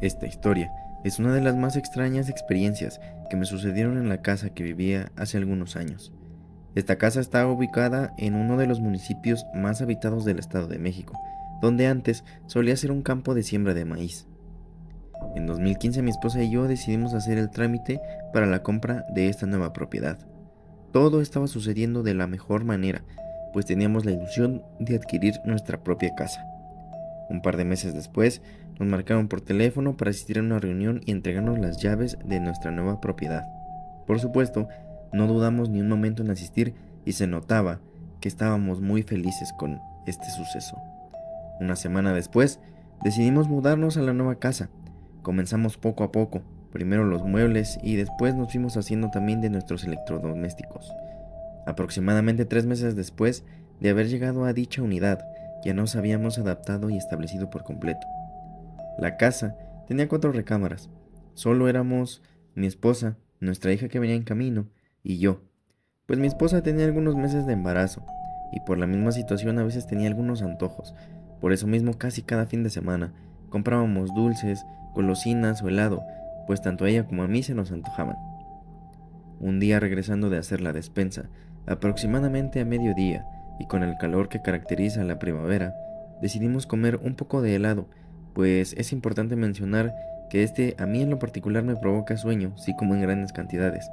Esta historia es una de las más extrañas experiencias que me sucedieron en la casa que vivía hace algunos años. Esta casa está ubicada en uno de los municipios más habitados del Estado de México, donde antes solía ser un campo de siembra de maíz. En 2015 mi esposa y yo decidimos hacer el trámite para la compra de esta nueva propiedad. Todo estaba sucediendo de la mejor manera, pues teníamos la ilusión de adquirir nuestra propia casa. Un par de meses después, nos marcaron por teléfono para asistir a una reunión y entregarnos las llaves de nuestra nueva propiedad. Por supuesto, no dudamos ni un momento en asistir y se notaba que estábamos muy felices con este suceso. Una semana después, decidimos mudarnos a la nueva casa. Comenzamos poco a poco, primero los muebles y después nos fuimos haciendo también de nuestros electrodomésticos. Aproximadamente 3 meses después de haber llegado a dicha unidad, ya nos habíamos adaptado y establecido por completo. La casa tenía 4 recámaras. Solo éramos mi esposa, nuestra hija que venía en camino y yo, pues mi esposa tenía algunos meses de embarazo y por la misma situación a veces tenía algunos antojos. Por eso mismo casi cada fin de semana comprábamos dulces, golosinas o helado, pues tanto a ella como a mí se nos antojaban. Un día regresando de hacer la despensa, aproximadamente a mediodía, y con el calor que caracteriza la primavera, decidimos comer un poco de helado, pues es importante mencionar que este a mí en lo particular me provoca sueño si como en grandes cantidades,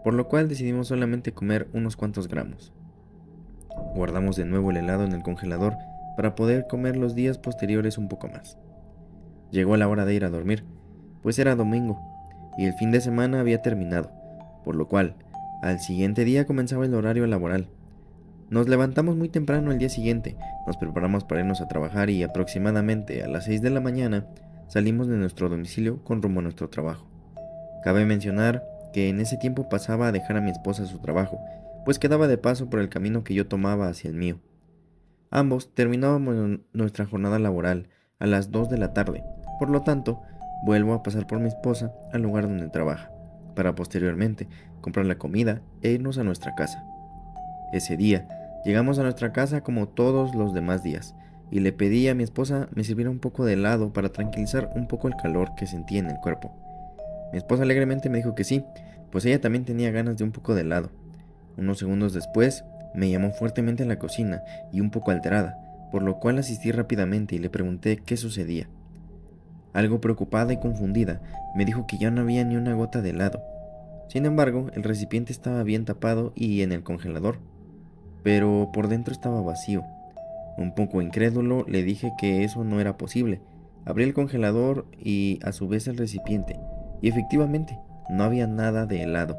por lo cual decidimos solamente comer unos cuantos gramos. Guardamos de nuevo el helado en el congelador para poder comer los días posteriores un poco más. Llegó la hora de ir a dormir, pues era domingo, y el fin de semana había terminado, por lo cual, al siguiente día comenzaba el horario laboral. Nos levantamos muy temprano el día siguiente, nos preparamos para irnos a trabajar y aproximadamente a las 6 de la mañana salimos de nuestro domicilio con rumbo a nuestro trabajo. Cabe mencionar que en ese tiempo pasaba a dejar a mi esposa a su trabajo, pues quedaba de paso por el camino que yo tomaba hacia el mío. Ambos terminábamos nuestra jornada laboral a las 2 de la tarde, por lo tanto, vuelvo a pasar por mi esposa al lugar donde trabaja, para posteriormente comprar la comida e irnos a nuestra casa. Ese día, llegamos a nuestra casa como todos los demás días, y le pedí a mi esposa me sirviera un poco de helado para tranquilizar un poco el calor que sentía en el cuerpo. Mi esposa alegremente me dijo que sí, pues ella también tenía ganas de un poco de helado. Unos segundos después, me llamó fuertemente a la cocina y un poco alterada, por lo cual asistí rápidamente y le pregunté qué sucedía. Algo preocupada y confundida, me dijo que ya no había ni una gota de helado. Sin embargo, el recipiente estaba bien tapado y en el congelador, pero por dentro estaba vacío. Un poco incrédulo, le dije que eso no era posible. Abrí el congelador y a su vez el recipiente, y efectivamente, no había nada de helado.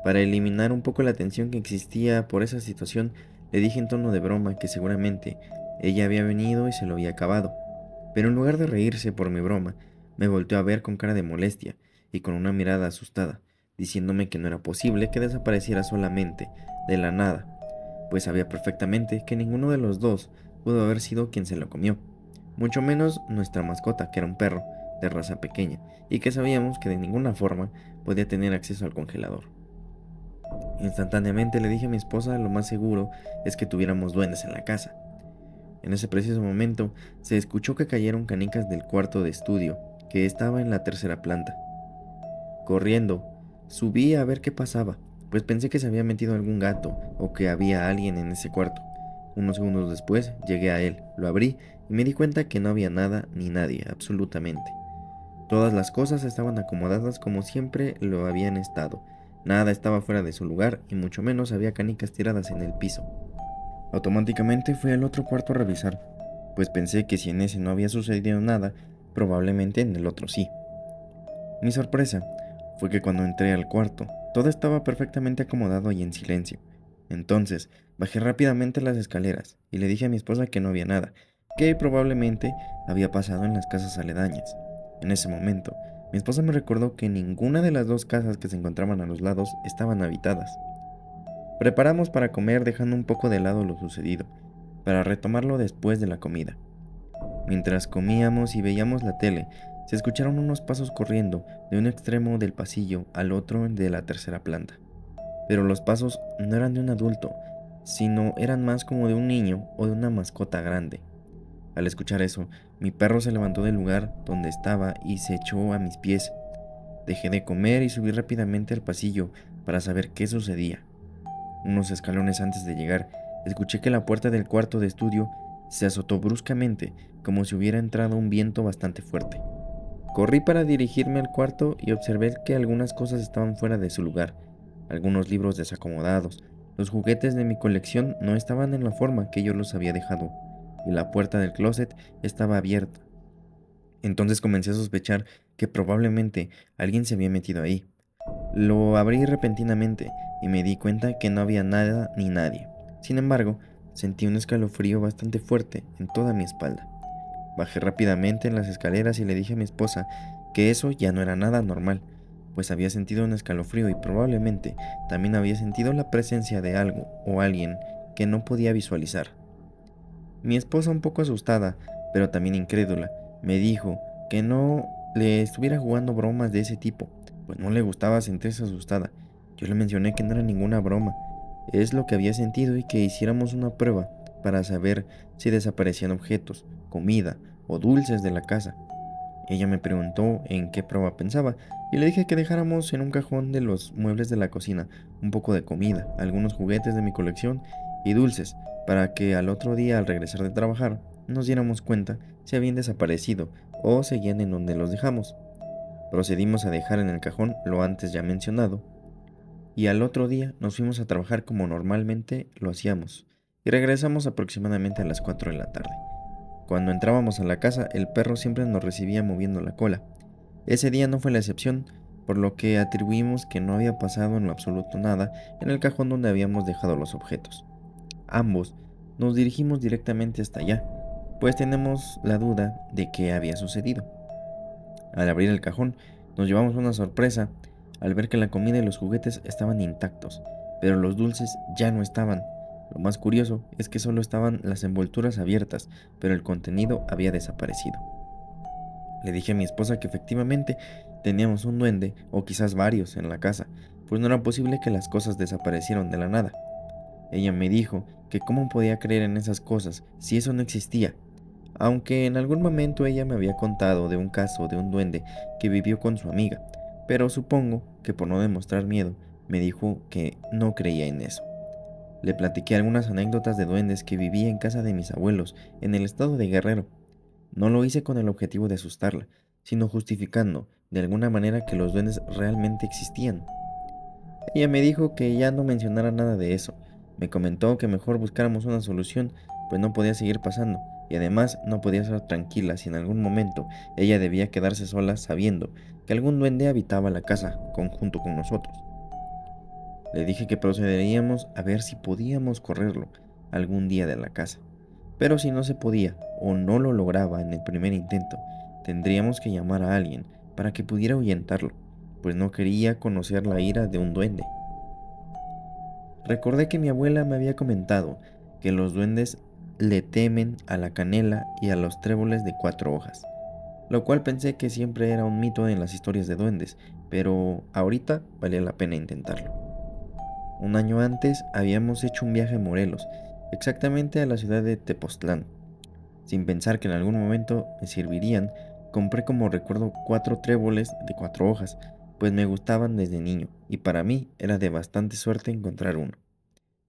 Para eliminar un poco la tensión que existía por esa situación, le dije en tono de broma que seguramente ella había venido y se lo había acabado. Pero en lugar de reírse por mi broma, me volteó a ver con cara de molestia y con una mirada asustada, diciéndome que no era posible que desapareciera solamente, de la nada, pues sabía perfectamente que ninguno de los dos pudo haber sido quien se lo comió, mucho menos nuestra mascota, que era un perro de raza pequeña, y que sabíamos que de ninguna forma podía tener acceso al congelador. Instantáneamente le dije a mi esposa lo más seguro es que tuviéramos duendes en la casa. En ese preciso momento se escuchó que cayeron canicas del cuarto de estudio, que estaba en la tercera planta. Corriendo, subí a ver qué pasaba, pues pensé que se había metido algún gato o que había alguien en ese cuarto. Unos segundos después llegué a él, lo abrí y me di cuenta que no había nada ni nadie, absolutamente. Todas las cosas estaban acomodadas como siempre lo habían estado. Nada estaba fuera de su lugar y mucho menos había canicas tiradas en el piso. Automáticamente fui al otro cuarto a revisar, pues pensé que si en ese no había sucedido nada, probablemente en el otro sí. Mi sorpresa fue que cuando entré al cuarto, todo estaba perfectamente acomodado y en silencio. Entonces, bajé rápidamente las escaleras y le dije a mi esposa que no había nada, que probablemente había pasado en las casas aledañas. En ese momento, mi esposa me recordó que ninguna de las dos casas que se encontraban a los lados estaban habitadas. Preparamos para comer dejando un poco de lado lo sucedido, para retomarlo después de la comida. Mientras comíamos y veíamos la tele, se escucharon unos pasos corriendo de un extremo del pasillo al otro de la tercera planta. Pero los pasos no eran de un adulto, sino eran más como de un niño o de una mascota grande. Al escuchar eso, mi perro se levantó del lugar donde estaba y se echó a mis pies. Dejé de comer y subí rápidamente al pasillo para saber qué sucedía. Unos escalones antes de llegar, escuché que la puerta del cuarto de estudio se azotó bruscamente, como si hubiera entrado un viento bastante fuerte. Corrí para dirigirme al cuarto y observé que algunas cosas estaban fuera de su lugar, algunos libros desacomodados, los juguetes de mi colección no estaban en la forma que yo los había dejado, y la puerta del closet estaba abierta. Entonces comencé a sospechar que probablemente alguien se había metido ahí. Lo abrí repentinamente y me di cuenta que no había nada ni nadie. Sin embargo, sentí un escalofrío bastante fuerte en toda mi espalda. Bajé rápidamente en las escaleras y le dije a mi esposa que eso ya no era nada normal, pues había sentido un escalofrío y probablemente también había sentido la presencia de algo o alguien que no podía visualizar. Mi esposa, un poco asustada, pero también incrédula, me dijo que no le estuviera jugando bromas de ese tipo, pues no le gustaba sentirse asustada. Yo le mencioné que no era ninguna broma, es lo que había sentido y que hiciéramos una prueba para saber si desaparecían objetos, comida o dulces de la casa. Ella me preguntó en qué prueba pensaba y le dije que dejáramos en un cajón de los muebles de la cocina un poco de comida, algunos juguetes de mi colección y dulces, para que al otro día al regresar de trabajar nos diéramos cuenta si habían desaparecido o seguían en donde los dejamos. Procedimos a dejar en el cajón lo antes ya mencionado y al otro día nos fuimos a trabajar como normalmente lo hacíamos y regresamos aproximadamente a las 4 de la tarde. Cuando entrábamos a la casa, el perro siempre nos recibía moviendo la cola. Ese día no fue la excepción, por lo que atribuimos que no había pasado en lo absoluto nada en el cajón donde habíamos dejado los objetos. Ambos nos dirigimos directamente hasta allá, pues tenemos la duda de qué había sucedido. Al abrir el cajón, nos llevamos una sorpresa al ver que la comida y los juguetes estaban intactos, pero los dulces ya no estaban. Lo más curioso es que solo estaban las envolturas abiertas, pero el contenido había desaparecido. Le dije a mi esposa que efectivamente teníamos un duende, o quizás varios, en la casa, pues no era posible que las cosas desaparecieran de la nada. Ella me dijo que cómo podía creer en esas cosas si eso no existía, aunque en algún momento ella me había contado de un caso de un duende que vivió con su amiga, pero supongo que por no demostrar miedo, me dijo que no creía en eso. Le platiqué algunas anécdotas de duendes que viví en casa de mis abuelos en el estado de Guerrero. No lo hice con el objetivo de asustarla, sino justificando de alguna manera que los duendes realmente existían. Ella me dijo que ya no mencionara nada de eso. Me comentó que mejor buscáramos una solución, pues no podía seguir pasando, y además no podía estar tranquila si en algún momento ella debía quedarse sola sabiendo que algún duende habitaba la casa junto con nosotros. Le dije que procederíamos a ver si podíamos correrlo algún día de la casa, pero si no se podía o no lo lograba en el primer intento, tendríamos que llamar a alguien para que pudiera ahuyentarlo, pues no quería conocer la ira de un duende. Recordé que mi abuela me había comentado que los duendes le temen a la canela y a los tréboles de 4 hojas, lo cual pensé que siempre era un mito en las historias de duendes, pero ahorita valía la pena intentarlo. Un año antes habíamos hecho un viaje a Morelos, exactamente a la ciudad de Tepoztlán. Sin pensar que en algún momento me servirían, compré como recuerdo 4 tréboles de 4 hojas, pues me gustaban desde niño y para mí era de bastante suerte encontrar uno.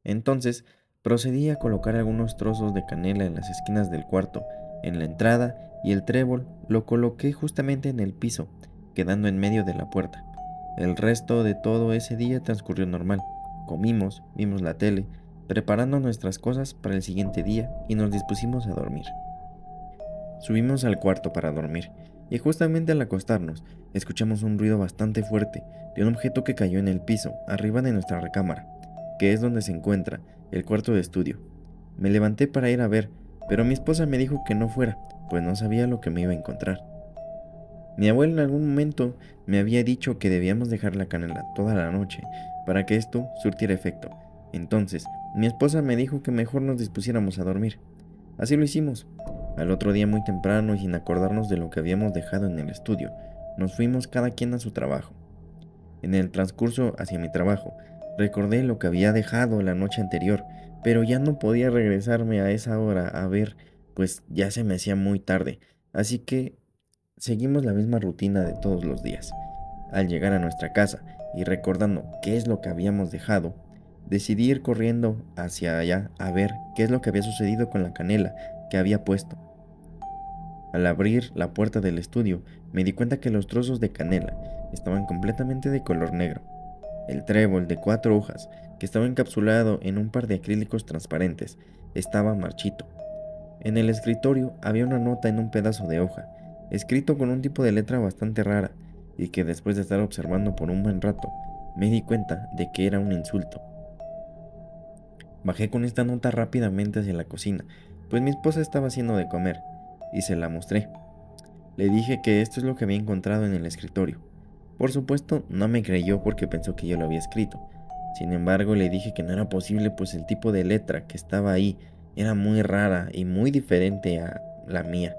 Entonces procedí a colocar algunos trozos de canela en las esquinas del cuarto, en la entrada, y el trébol lo coloqué justamente en el piso, quedando en medio de la puerta. El resto de todo ese día transcurrió normal. Comimos, vimos la tele, preparando nuestras cosas para el siguiente día y nos dispusimos a dormir. Subimos al cuarto para dormir, y justamente al acostarnos, escuchamos un ruido bastante fuerte de un objeto que cayó en el piso, arriba de nuestra recámara, que es donde se encuentra el cuarto de estudio. Me levanté para ir a ver, pero mi esposa me dijo que no fuera, pues no sabía lo que me iba a encontrar. Mi abuelo en algún momento me había dicho que debíamos dejar la canela toda la noche para que esto surtiera efecto. Entonces, mi esposa me dijo que mejor nos dispusiéramos a dormir. Así lo hicimos. Al otro día muy temprano y sin acordarnos de lo que habíamos dejado en el estudio, nos fuimos cada quien a su trabajo. En el transcurso hacia mi trabajo, recordé lo que había dejado la noche anterior, pero ya no podía regresarme a esa hora a ver pues ya se me hacía muy tarde, así que seguimos la misma rutina de todos los días. Al llegar a nuestra casa y recordando qué es lo que habíamos dejado, decidí ir corriendo hacia allá a ver qué es lo que había sucedido con la canela que había puesto. Al abrir la puerta del estudio, me di cuenta que los trozos de canela estaban completamente de color negro. El trébol de 4 hojas, que estaba encapsulado en un par de acrílicos transparentes, estaba marchito. En el escritorio había una nota en un pedazo de hoja, escrito con un tipo de letra bastante rara, y que después de estar observando por un buen rato, me di cuenta de que era un insulto. Bajé con esta nota rápidamente hacia la cocina, pues mi esposa estaba haciendo de comer, y se la mostré. Le dije que esto es lo que había encontrado en el escritorio. Por supuesto, no me creyó porque pensó que yo lo había escrito. Sin embargo, le dije que no era posible, pues el tipo de letra que estaba ahí era muy rara y muy diferente a la mía.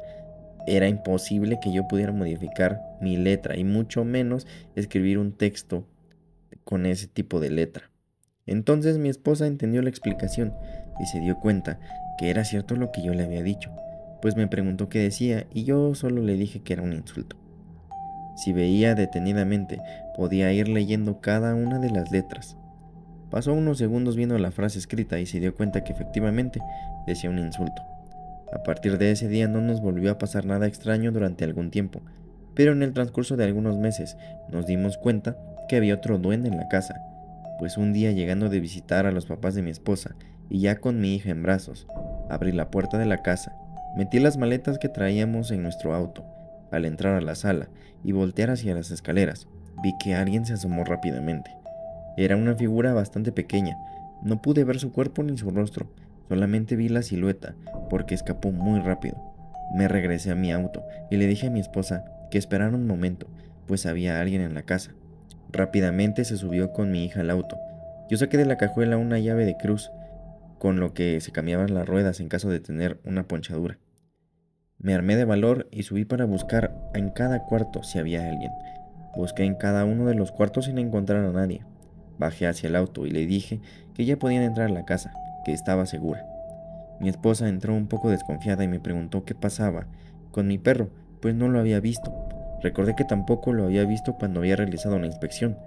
Era imposible que yo pudiera modificar mi letra y mucho menos escribir un texto con ese tipo de letra. Entonces mi esposa entendió la explicación y se dio cuenta que era cierto lo que yo le había dicho, pues me preguntó qué decía y yo solo le dije que era un insulto. Si veía detenidamente, podía ir leyendo cada una de las letras. Pasó unos segundos viendo la frase escrita y se dio cuenta que efectivamente decía un insulto. A partir de ese día no nos volvió a pasar nada extraño durante algún tiempo, pero en el transcurso de algunos meses nos dimos cuenta que había otro duende en la casa, pues un día llegando de visitar a los papás de mi esposa y ya con mi hija en brazos, abrí la puerta de la casa, metí las maletas que traíamos en nuestro auto. Al entrar a la sala y voltear hacia las escaleras, vi que alguien se asomó rápidamente. Era una figura bastante pequeña, no pude ver su cuerpo ni su rostro, solamente vi la silueta, porque escapó muy rápido. Me regresé a mi auto y le dije a mi esposa que esperara un momento, pues había alguien en la casa. Rápidamente se subió con mi hija al auto. Yo saqué de la cajuela una llave de cruz, con lo que se cambiaban las ruedas en caso de tener una ponchadura. Me armé de valor y subí para buscar en cada cuarto si había alguien. Busqué en cada uno de los cuartos sin encontrar a nadie. Bajé hacia el auto y le dije que ya podían entrar a la casa, que estaba segura. Mi esposa entró un poco desconfiada y me preguntó qué pasaba con mi perro, pues no lo había visto. Recordé que tampoco lo había visto cuando había realizado una inspección.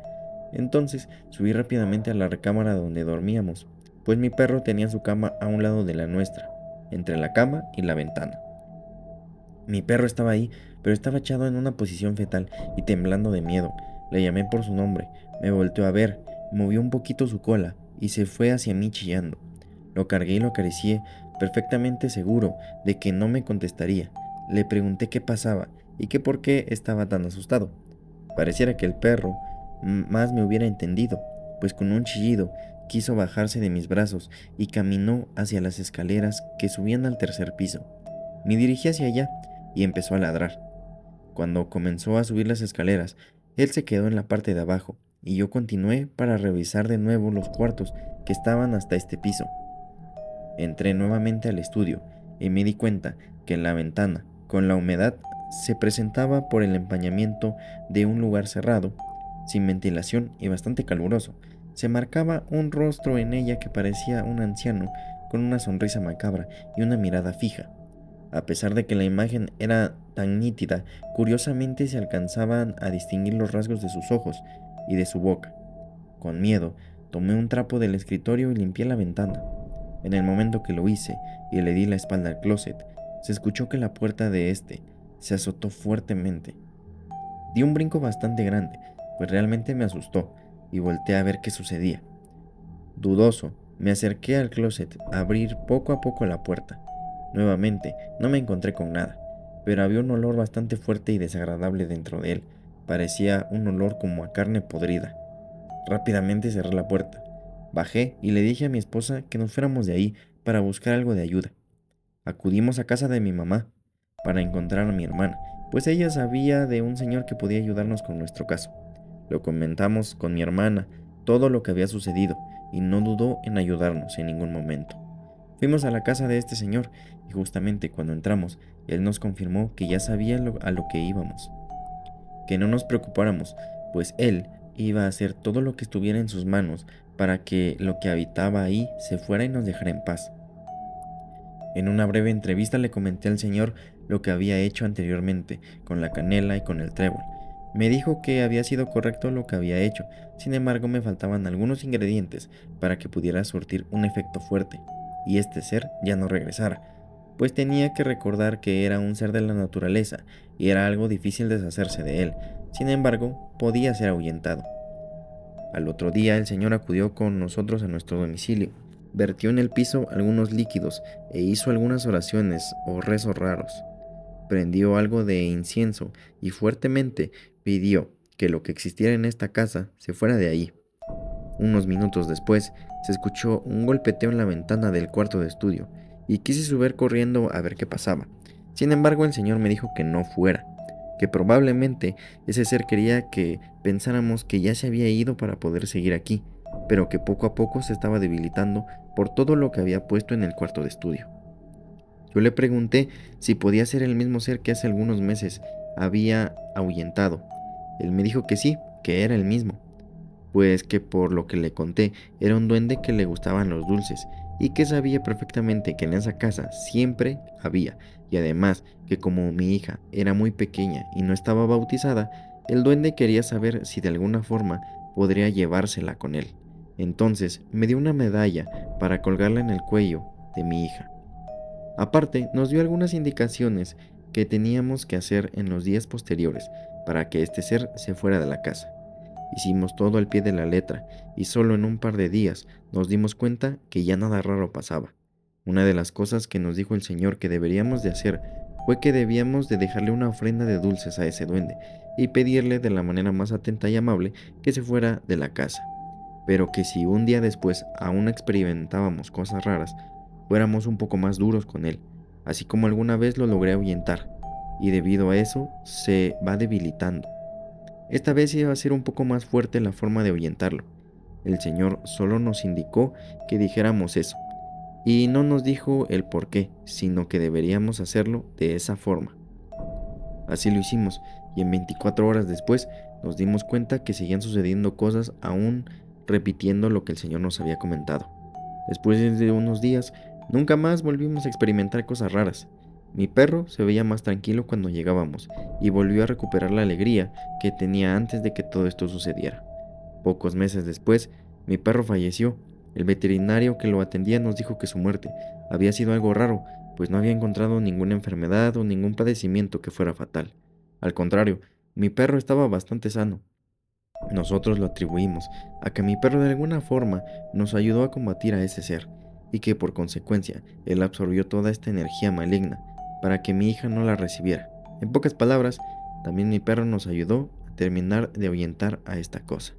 Entonces subí rápidamente a la recámara donde dormíamos, pues mi perro tenía su cama a un lado de la nuestra, entre la cama y la ventana. Mi perro estaba ahí, pero estaba echado en una posición fetal y temblando de miedo. Le llamé por su nombre, me volteó a ver, movió un poquito su cola y se fue hacia mí chillando. Lo cargué y lo acaricié, perfectamente seguro de que no me contestaría. Le pregunté qué pasaba y que por qué estaba tan asustado. Pareciera que el perro más me hubiera entendido, pues con un chillido quiso bajarse de mis brazos y caminó hacia las escaleras que subían al tercer piso. Me dirigí hacia allá y empezó a ladrar. Cuando comenzó a subir las escaleras, él se quedó en la parte de abajo y yo continué para revisar de nuevo los cuartos que estaban hasta este piso. Entré nuevamente al estudio y me di cuenta que en la ventana, con la humedad, se presentaba por el empañamiento de un lugar cerrado, sin ventilación y bastante caluroso. Se marcaba un rostro en ella que parecía un anciano con una sonrisa macabra y una mirada fija. A pesar de que la imagen era tan nítida, curiosamente se alcanzaban a distinguir los rasgos de sus ojos y de su boca. Con miedo, tomé un trapo del escritorio y limpié la ventana. En el momento que lo hice y le di la espalda al closet, se escuchó que la puerta de este se azotó fuertemente. Di un brinco bastante grande, pues realmente me asustó y volteé a ver qué sucedía. Dudoso, me acerqué al closet a abrir poco a poco la puerta. Nuevamente, no me encontré con nada, pero había un olor bastante fuerte y desagradable dentro de él. Parecía un olor como a carne podrida. Rápidamente cerré la puerta. Bajé y le dije a mi esposa que nos fuéramos de ahí para buscar algo de ayuda. Acudimos a casa de mi mamá para encontrar a mi hermana, pues ella sabía de un señor que podía ayudarnos con nuestro caso. Lo comentamos con mi hermana todo lo que había sucedido y no dudó en ayudarnos en ningún momento. Fuimos a la casa de este señor y justamente cuando entramos, él nos confirmó que ya sabía a lo que íbamos, que no nos preocupáramos, pues él iba a hacer todo lo que estuviera en sus manos para que lo que habitaba ahí se fuera y nos dejara en paz. En una breve entrevista le comenté al señor lo que había hecho anteriormente con la canela y con el trébol. Me dijo que había sido correcto lo que había hecho, sin embargo me faltaban algunos ingredientes para que pudiera surtir un efecto fuerte, y este ser ya no regresara, pues tenía que recordar que era un ser de la naturaleza y era algo difícil deshacerse de él. Sin embargo, podía ser ahuyentado. Al otro día el señor acudió con nosotros a nuestro domicilio, vertió en el piso algunos líquidos e hizo algunas oraciones o rezos raros. Prendió algo de incienso y fuertemente pidió que lo que existiera en esta casa se fuera de ahí. Unos minutos después se escuchó un golpeteo en la ventana del cuarto de estudio y quise subir corriendo a ver qué pasaba. Sin embargo, el señor me dijo que no fuera, que probablemente ese ser quería que pensáramos que ya se había ido para poder seguir aquí, pero que poco a poco se estaba debilitando por todo lo que había puesto en el cuarto de estudio. Yo le pregunté si podía ser el mismo ser que hace algunos meses había ahuyentado. Él me dijo que sí, que era el mismo, pues que por lo que le conté era un duende que le gustaban los dulces y que sabía perfectamente que en esa casa siempre había, y además que como mi hija era muy pequeña y no estaba bautizada, el duende quería saber si de alguna forma podría llevársela con él. Entonces me dio una medalla para colgarla en el cuello de mi hija. Aparte, nos dio algunas indicaciones que teníamos que hacer en los días posteriores para que este ser se fuera de la casa. Hicimos todo al pie de la letra y solo en un par de días nos dimos cuenta que ya nada raro pasaba. Una de las cosas que nos dijo el señor que deberíamos de hacer fue que debíamos de dejarle una ofrenda de dulces a ese duende y pedirle de la manera más atenta y amable que se fuera de la casa, pero que si un día después aún experimentábamos cosas raras, fuéramos un poco más duros con él, así como alguna vez lo logré ahuyentar, y debido a eso se va debilitando. Esta vez iba a ser un poco más fuerte la forma de ahuyentarlo. El señor solo nos indicó que dijéramos eso, y no nos dijo el por qué, sino que deberíamos hacerlo de esa forma. Así lo hicimos, y en 24 horas después nos dimos cuenta que seguían sucediendo cosas aún repitiendo lo que el señor nos había comentado. Después de unos días, nunca más volvimos a experimentar cosas raras. Mi perro se veía más tranquilo cuando llegábamos y volvió a recuperar la alegría que tenía antes de que todo esto sucediera. Pocos meses después, mi perro falleció. El veterinario que lo atendía nos dijo que su muerte había sido algo raro, pues no había encontrado ninguna enfermedad o ningún padecimiento que fuera fatal. Al contrario, mi perro estaba bastante sano. Nosotros lo atribuimos a que mi perro de alguna forma nos ayudó a combatir a ese ser, y que por consecuencia él absorbió toda esta energía maligna para que mi hija no la recibiera. En pocas palabras, también mi perro nos ayudó a terminar de ahuyentar a esta cosa.